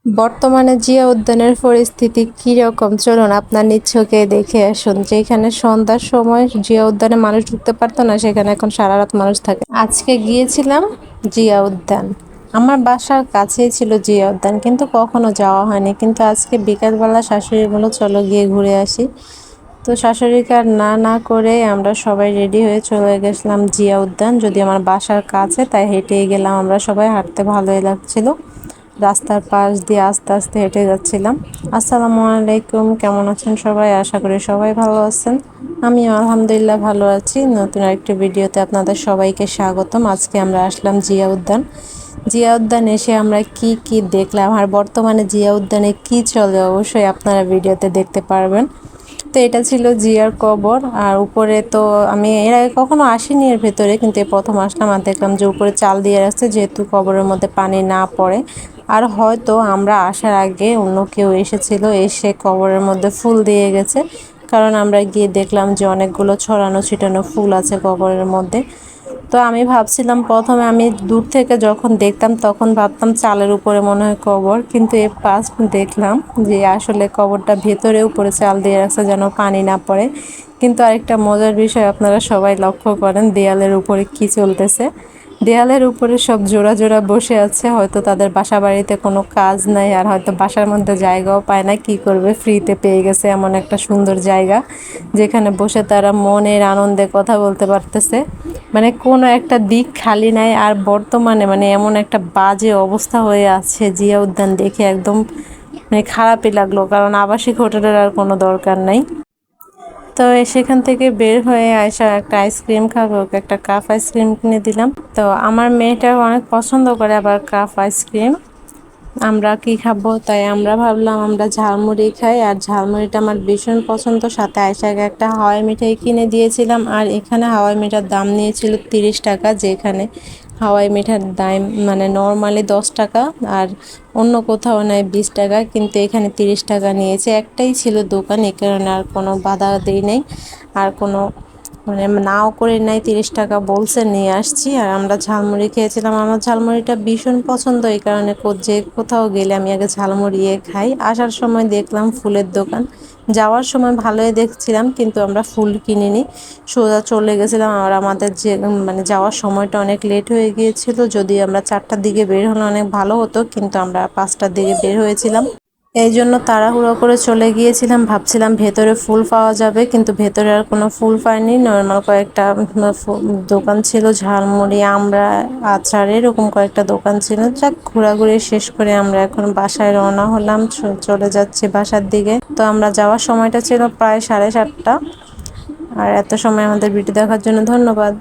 বর্তমানে জিয়া উদ্যানের পরিস্থিতি কিরকম চলুন আপনার নিজ চোখে দেখে আসুন। যেখানে সন্ধ্যার সময় জিয়া উদ্যানে মানুষ ঢুকতে পারতো না, সেখানে এখন সারা রাত মানুষ থাকে। আজকে গিয়েছিলাম জিয়া উদ্যান, আমার বাসার কাছেই ছিল জিয়া উদ্যান, কিন্তু কখনো যাওয়া হয়নি। কিন্তু আজকে বিকালবেলা শাশুড়ি বলল চলো গিয়ে ঘুরে আসি। তো শাশুড়িকে আর না না করে আমরা সবাই রেডি হয়ে চলে গেছিলাম জিয়া উদ্যান। যদি আমার বাসার কাছে, তাই হেঁটেই গেলাম। আমরা সবাই হাঁটতে ভালোই লাগছিল, রাস্তার পাশ দিয়ে আস্তে আস্তে হেঁটে যাচ্ছিলাম। আসসালামু আলাইকুম, কেমন আছেন সবাই? আশা করি সবাই ভালো আছেন। আমি আলহামদুলিল্লাহ ভালো আছি। নতুন আরেকটি ভিডিওতে আপনাদের সবাইকে স্বাগতম। আজকে আমরা আসলাম জিয়া উদ্যান। জিয়া উদ্যান এসে আমরা কি কি দেখলাম আর বর্তমানে জিয়া উদ্যানে কি চলে, অবশ্যই আপনারা ভিডিওতে দেখতে পারবেন। তো এটা ছিল জিয়ার কবর। আর উপরে তো আমি এর আগে কখনো আসিনি এর ভেতরে, কিন্তু এই প্রথম আসলাম আর দেখলাম যে উপরে চাল দিয়ে রাখছে, যেহেতু কবরের মধ্যে পানি না পড়ে। আর হয়তো আমরা আসার আগে অন্য কেউ এসেছিল, এসে কবরের মধ্যে ফুল দিয়ে গেছে। কারণ আমরা গিয়ে দেখলাম যে অনেকগুলো ছড়ানো ছিটানো ফুল আছে কবরের মধ্যে। তো আমি ভাবছিলাম, প্রথমে আমি দূর থেকে যখন দেখতাম তখন ভাবতাম চালের উপরে মনে হয় কবর, কিন্তু এর পাশ দেখলাম যে আসলে কবরটা ভেতরে উপরে চাল দিয়ে রাখছে যেন পানি না পড়ে। কিন্তু আরেকটা মজার বিষয় আপনারা সবাই লক্ষ্য করেন, দেয়ালের উপরে কি চলতেছে। দেয়ালের উপরে সব জোড়া জোড়া বসে আছে, হয়তো তাদের বাসা বাড়িতে কোনো কাজ নাই, আর হয়তো বাসার মধ্যে জায়গাও পায় না, কি করবে, ফ্রিতে পেয়ে গেছে এমন একটা সুন্দর জায়গা যেখানে বসে তারা মনের আনন্দে কথা বলতে পারতেছে। মানে কোনো একটা দিক খালি নাই। আর বর্তমানে মানে এমন একটা বাজে অবস্থা হয়ে আছে জিয়া উদ্যান, দেখে একদম মানে খারাপই লাগলো, কারণ আবাসিক হোটেলের আর কোনো দরকার নাই। তো সেখান থেকে বের হয়ে আয়সা একটা আইসক্রিম খাবো, ওকে একটা কাপ আইসক্রিম কিনে দিলাম। তো আমার মেয়েটা অনেক পছন্দ করে আবার কাপ আইসক্রিম। আমরা কি খাবো, তাই আমরা ভাবলাম আমরা ঝালমুড়ি খাই, আর ঝালমুড়িটা আমার ভীষণ পছন্দ। সাথে আয়সাকে একটা হাওয়াই মিঠাই কিনে দিয়েছিলাম। আর এখানে হাওয়াই মিঠার দাম নিয়েছিল 30 টাকা, যেখানে হাওয়াই মিঠার দাম মানে নর্মালি 10 টাকা, আর অন্য কোথাও নেয় 20 টাকা, কিন্তু এখানে 30 টাকা নিয়েছে। একটাই ছিল দোকান, এ কারণে আর কোনো বাধা দেই নেই, আর কোনো মানে নাও করে নাই। 30 টাকা বলছে, নিয়ে আসছি। আর আমরা ঝালমুড়ি খেয়েছিলাম, আমার ঝালমুড়িটা ভীষণ পছন্দ, এই কারণে যে কোথাও গেলে আমি আগে ঝালমুড়ি খাই। আসার সময় দেখলাম ফুলের দোকান, যাওয়ার সময় ভালোই দেখছিলাম, কিন্তু আমরা ফুল কিনিনি, সোজা চলে গেছিলাম। আর আমাদের যে মানে যাওয়ার সময়টা অনেক লেট হয়ে গিয়েছিল, যদি আমরা 4টার দিকে বের হলে অনেক ভালো হতো, কিন্তু আমরা 5টার দিকে বের হয়েছিলাম। এই জন্য তাড়াহুড়ো করে চলে গিয়েছিলাম, ভাবছিলাম ভেতরে ফুল পাওয়া যাবে, কিন্তু ভেতরে আর কোনো ফুল পাইনি। নর্মাল কয়েকটা দোকান ছিল, ঝালমুড়ি, আমরা আচার, এরকম কয়েকটা দোকান ছিল। যাক, ঘোরাঘুরি শেষ করে আমরা এখন বাসায় রওনা হলাম, চলে যাচ্ছি বাসার দিকে। তো আমরা যাওয়ার সময়টা ছিল প্রায় 7:30। আর এত সময় আমাদের ভিডিও দেখার জন্য ধন্যবাদ।